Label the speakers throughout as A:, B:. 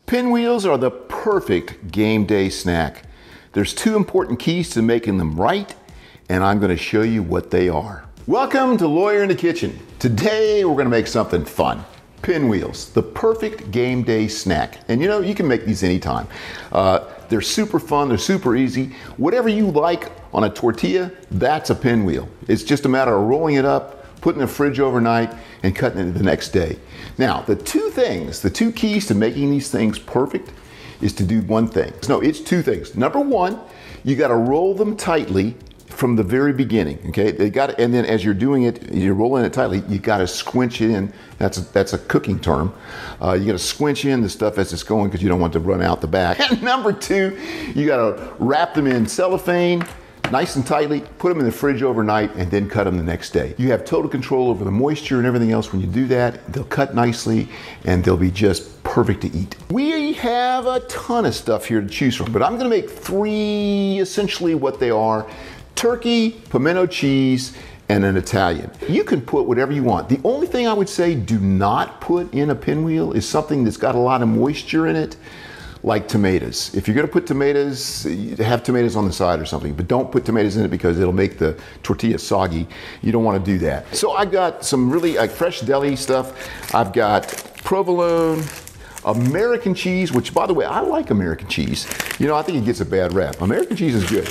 A: Pinwheels are the perfect game day snack. There's two important keys to making them right, and I'm going to show you what they are. Welcome to Lawyer in the Kitchen. Today we're going to make something fun. Pinwheels, the perfect game day snack. And you can make these anytime. They're super fun, they're super easy. Whatever you like on a tortilla, that's a pinwheel. It's just a matter of rolling it up, putting it in the fridge overnight, and cutting it the next day. Now, the two keys to making these things perfect is to do one thing. No, it's two things. Number one, you gotta roll them tightly from the very beginning, okay? And then as you're doing it, you're rolling it tightly, you gotta squinch it in. That's a cooking term. You gotta squinch in the stuff as it's going because you don't want it to run out the back. And number two, you gotta wrap them in cellophane, nice and tightly, put them in the fridge overnight, and then cut them the next day. You have total control over the moisture and everything else when you do that. They'll cut nicely, and they'll be just perfect to eat. We have a ton of stuff here to choose from, but I'm gonna make three, essentially what they are: turkey, pimento cheese, and an Italian. You can put whatever you want. The only thing I would say do not put in a pinwheel is something that's got a lot of moisture in it, like tomatoes. If you're gonna put tomatoes, have tomatoes on the side or something, but don't put tomatoes in it because it'll make the tortilla soggy. You don't wanna do that. So I've got some really fresh deli stuff. I've got provolone, American cheese, which by the way, I like American cheese. I think it gets a bad rap. American cheese is good.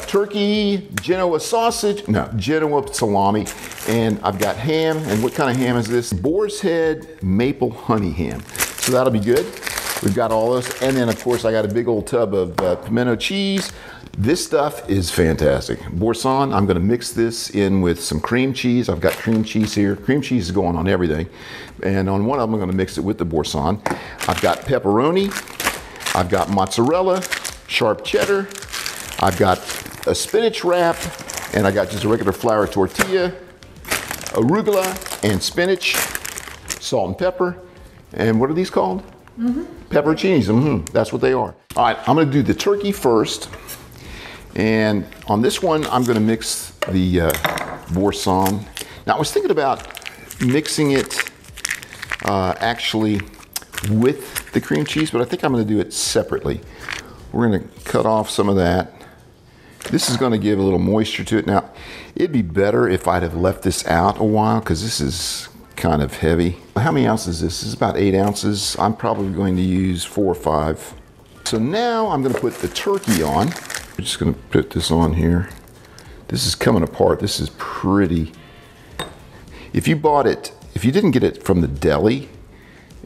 A: Turkey, Genoa sausage, no, Genoa salami, and I've got ham. And what kind of ham is this? Boar's Head maple honey ham. So that'll be good. We've got all those, and then of course I got a big old tub of pimento cheese. This stuff is fantastic. Boursin, I'm gonna mix this in with some cream cheese. I've got cream cheese here. Cream cheese is going on everything. And on one of them, I'm gonna mix it with the Boursin. I've got pepperoni. I've got mozzarella, sharp cheddar. I've got a spinach wrap, and I got just a regular flour tortilla, arugula and spinach, salt and pepper. And what are these called? Pepperoncinis, that's what they are. All right, I'm gonna do the turkey first. And on this one, I'm gonna mix the Boursin. Now I was thinking about mixing it actually with the cream cheese, but I think I'm gonna do it separately. We're gonna cut off some of that. This is gonna give a little moisture to it. Now, it'd be better if I'd have left this out a while because this is kind of heavy. How many ounces is this? This is about 8 ounces. I'm probably going to use 4 or 5. So now I'm gonna put the turkey on. I'm just gonna put this on here. This is coming apart. This is pretty. If you didn't get it from the deli,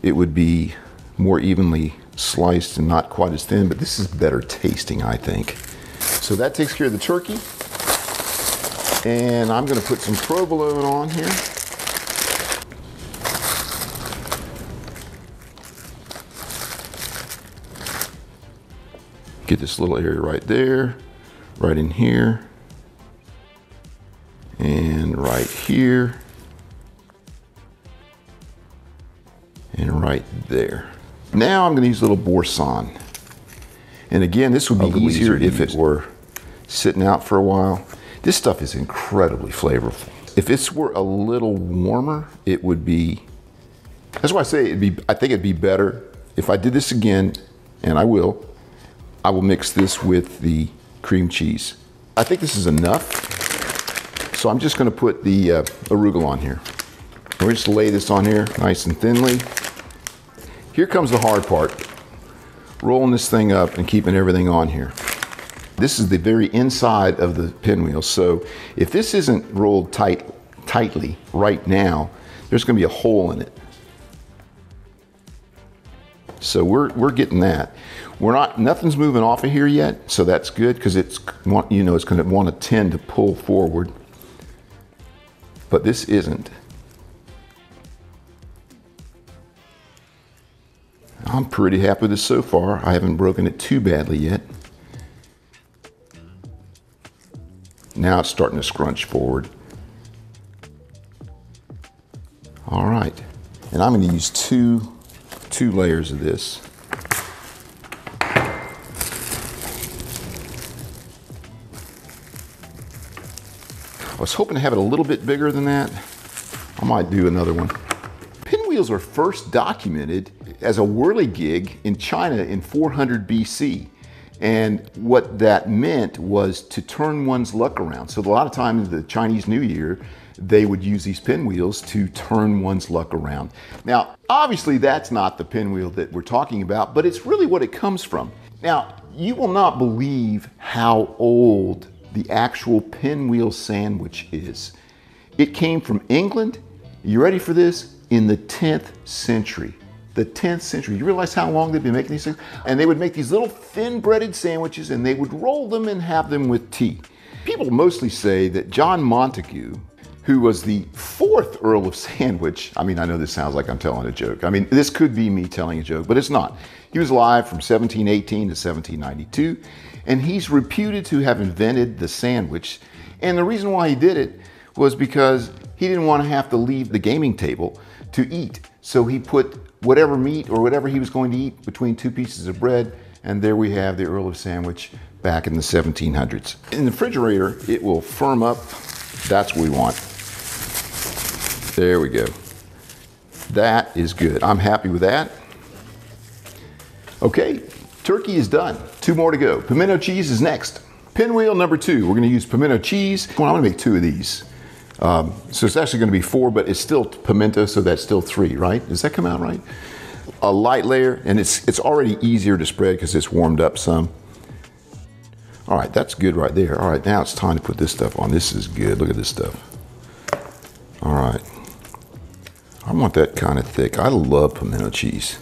A: it would be more evenly sliced and not quite as thin, but this is better tasting, I think. So that takes care of the turkey. And I'm gonna put some provolone on here. Get this little area right there, right in here, and right here, and right there. Now I'm gonna use a little Boursin. And again, this would be easier if it were sitting out for a while. This stuff is incredibly flavorful. If this were a little warmer, it would be, that's why I say I think it'd be better if I did this again, and I will mix this with the cream cheese. I think this is enough. So I'm just gonna put the arugula on here. We're just lay this on here nice and thinly. Here comes the hard part. Rolling this thing up and keeping everything on here. This is the very inside of the pinwheel. So if this isn't rolled tightly right now, there's gonna be a hole in it. So we're getting that. Nothing's moving off of here yet, so that's good because it's going to want to tend to pull forward. But this isn't. I'm pretty happy with this so far. I haven't broken it too badly yet. Now it's starting to scrunch forward. All right, and I'm going to use two layers of this. I was hoping to have it a little bit bigger than that. I might do another one. Pinwheels were first documented as a whirligig in China in 400 BC. And what that meant was to turn one's luck around. So a lot of times the Chinese New Year, they would use these pinwheels to turn one's luck around. Now, obviously that's not the pinwheel that we're talking about, but it's really what it comes from. Now, you will not believe how old the actual pinwheel sandwich is. It came from England. You ready for this? In the 10th century. The 10th century. You realize how long they've been making these things? And they would make these little thin breaded sandwiches and they would roll them and have them with tea. People mostly say that John Montagu, who was the 4th Earl of Sandwich, I mean, I know this sounds like I'm telling a joke. I mean, this could be me telling a joke, but it's not. He was alive from 1718 to 1792, and he's reputed to have invented the sandwich. And the reason why he did it was because he didn't want to have to leave the gaming table to eat. So he put whatever meat or whatever he was going to eat between 2 pieces of bread, and there we have the Earl of Sandwich back in the 1700s. In the refrigerator, it will firm up. That's what we want. There we go. That is good. I'm happy with that. Okay, turkey is done. 2 more to go. Pimento cheese is next. Pinwheel number 2. We're going to use pimento cheese. Well, I'm going to make 2 of these. So it's actually going to be 4, but it's still pimento, so that's still 3, right? Does that come out right? A light layer, and it's already easier to spread because it's warmed up some. All right, that's good right there. All right, now it's time to put this stuff on. This is good. Look at this stuff. All right. I want that kind of thick. I love pimento cheese.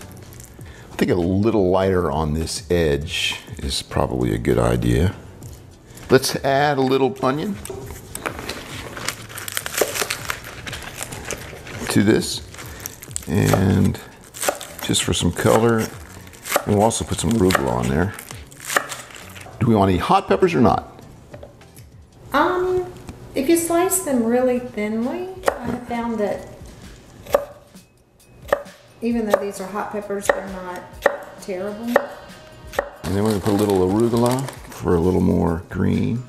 A: I think a little lighter on this edge is probably a good idea. Let's add a little onion to this, and just for some color, we'll also put some arugula on there. Do we want any hot peppers or not?
B: If you slice them really thinly, I have found that even though these are hot peppers, they're not terrible.
A: And then we're gonna put a little arugula for a little more green.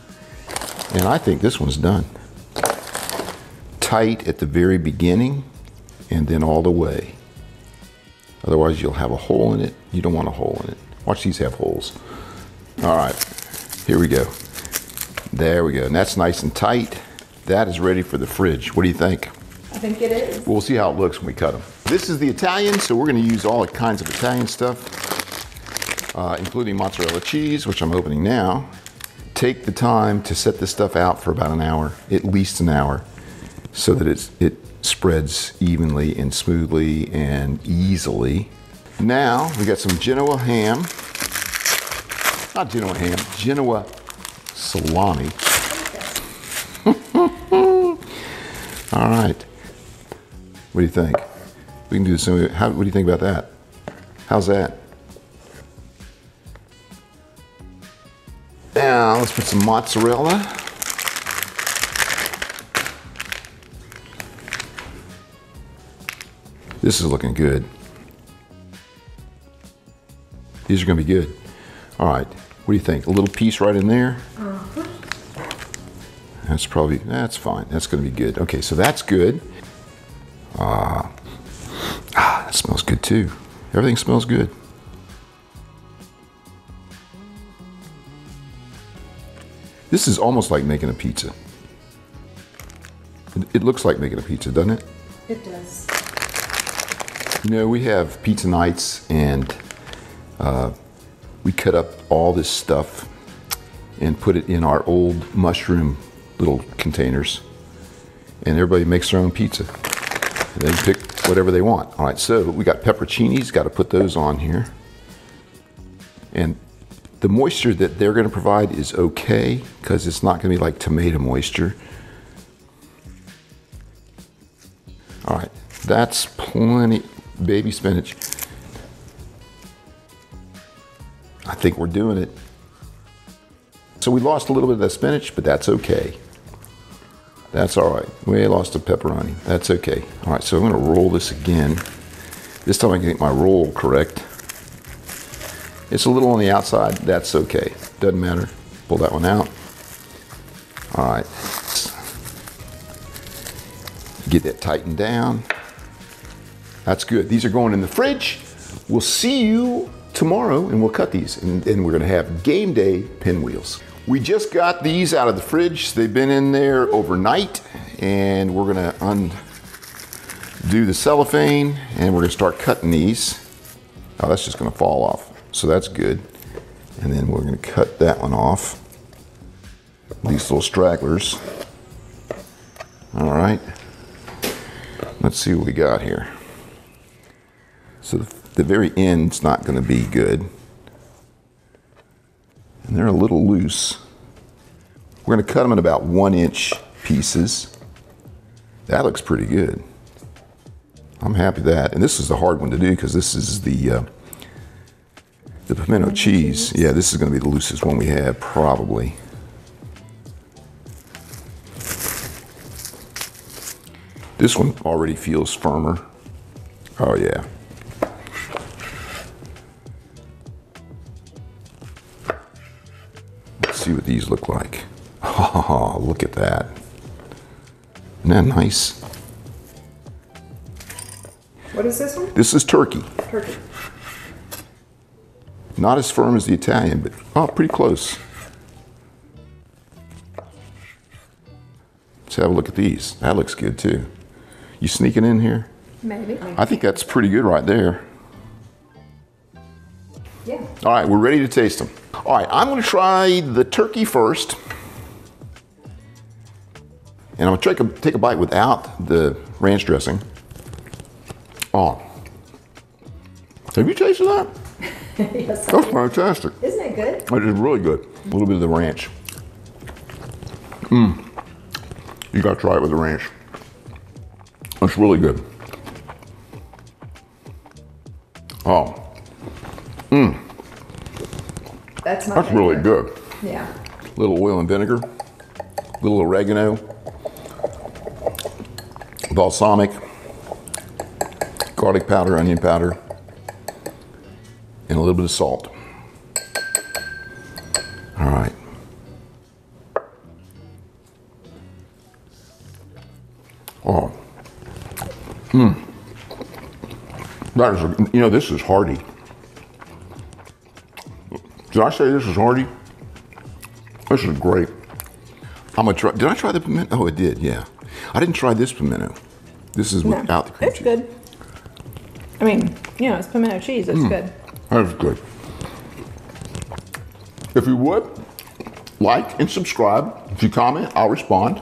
A: And I think this one's done. Tight at the very beginning and then all the way. Otherwise you'll have a hole in it. You don't want a hole in it. Watch these have holes. All right, here we go. There we go, and that's nice and tight. That is ready for the fridge. What do you think?
B: I think it is.
A: We'll see how it looks when we cut them. This is the Italian, so we're gonna use all kinds of Italian stuff, including mozzarella cheese, which I'm opening now. Take the time to set this stuff out for about an hour, at least an hour, so that it spreads evenly and smoothly and easily. Now, we got some Genoa ham. Not Genoa ham, Genoa salami. All right. What do you think? We can do this. What do you think about that? How's that? Now, let's put some mozzarella. This is looking good. These are going to be good. All right. What do you think? A little piece right in there? That's fine. That's going to be good. Okay, so that's good. That smells good too. Everything smells good. This is almost like making a pizza. It looks like making a pizza, doesn't it?
B: It does.
A: You know, we have pizza nights and we cut up all this stuff and put it in our old mushroom little containers, and everybody makes their own pizza. And they pick whatever they want. All right, so we got pepperoncinis, got to put those on here. And the moisture that they're going to provide is okay, because it's not going to be like tomato moisture. All right, that's plenty. Baby spinach. I think we're doing it. So we lost a little bit of that spinach, but that's okay. That's all right. We lost a pepperoni. That's okay. All right, so I'm going to roll this again. This time I can get my roll correct. It's a little on the outside. That's okay. Doesn't matter. Pull that one out. All right. Get that tightened down. That's good. These are going in the fridge we'll see you tomorrow and we'll cut these and we're gonna have game day pinwheels. We just got these out of the fridge. They've been in there overnight and we're gonna undo the cellophane and we're gonna start cutting these. Oh, that's just gonna fall off. So that's good. And then we're gonna cut that one off. These little stragglers. All right. Let's see what we got here. So the very end's not gonna be good. And they're a little loose. We're gonna cut them in about 1-inch pieces. That looks pretty good. I'm happy with that. And this is the hard one to do because this is the pimento cheese. Yeah, this is gonna be the loosest one we have, probably. This one already feels firmer. Oh yeah. Let's see what these look like. Oh, look at that. Isn't that nice?
B: What is this one?
A: This is turkey.
B: Turkey.
A: Not as firm as the Italian, but oh, pretty close. Let's have a look at these. That looks good too. You sneaking in here?
B: Maybe.
A: I think that's pretty good right there.
B: Yeah.
A: All right, we're ready to taste them. All right, I'm gonna try the turkey first. And I'm gonna take a bite without the ranch dressing. Oh. Have you tasted that?
B: Yes.
A: That's fantastic.
B: Isn't it good?
A: It is really good. A little bit of the ranch. You gotta try it with the ranch. It's really good. Oh.
B: That's
A: really good.
B: Yeah.
A: Little oil and vinegar, little oregano, balsamic, garlic powder, onion powder, and a little bit of salt. All right. Oh. That is, you know, this is hearty. Did I say this is hearty? This is great. I'm gonna try. Did I try the pimento? Oh, I did. Yeah. I didn't try this pimento. This is without the cream
B: It's
A: cheese.
B: good. I mean, you know, it's pimento cheese. It's good.
A: That's good. If you would, like and subscribe. If you comment, I'll respond.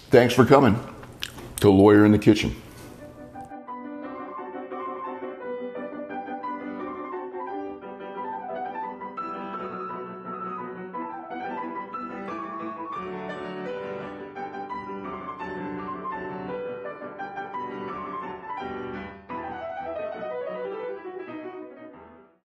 A: Thanks for coming to Lawyer in the Kitchen.